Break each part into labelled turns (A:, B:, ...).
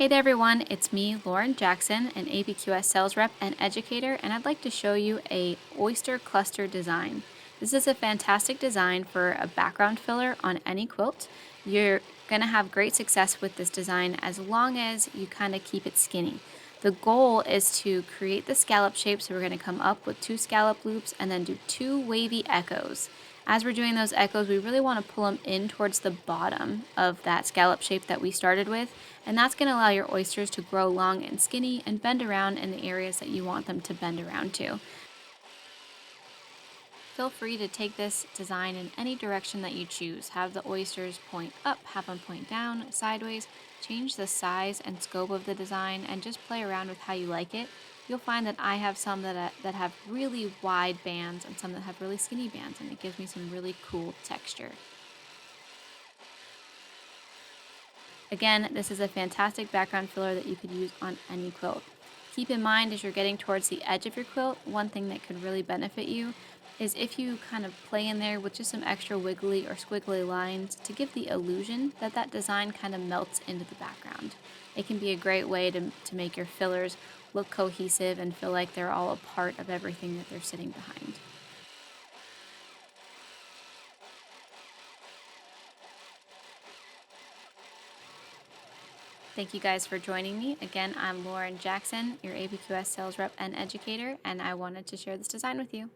A: Hey there everyone, it's me, Lauren Jackson, an APQS sales rep and educator, and I'd like to show you a oyster cluster design. This is a fantastic design for a background filler on any quilt. You're going to have great success with this design as long as you kind of keep it skinny. The goal is to create the scallop shape, so we're going to come up with 2 scallop loops and then do 2 wavy echoes. As we're doing those echoes, we really want to pull them in towards the bottom of that scallop shape that we started with, and that's going to allow your oysters to grow long and skinny and bend around in the areas that you want them to bend around to. Feel free to take this design in any direction that you choose. Have the oysters point up, have them point down, sideways, change the size and scope of the design, and just play around with how you like it. You'll find that I have some that have really wide bands and some that have really skinny bands, and it gives me some really cool texture. Again, this is a fantastic background filler that you could use on any quilt. Keep in mind as you're getting towards the edge of your quilt, one thing that could really benefit you is if you kind of play in there with just some extra wiggly or squiggly lines to give the illusion that that design kind of melts into the background. It can be a great way to make your fillers look cohesive and feel like they're all a part of everything that they're sitting behind. Thank you guys for joining me. Again, I'm Lauren Jackson, your APQS sales rep and educator, and I wanted to share this design with you.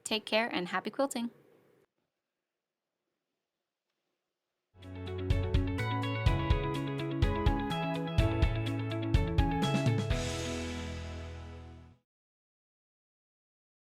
A: Take care and happy quilting!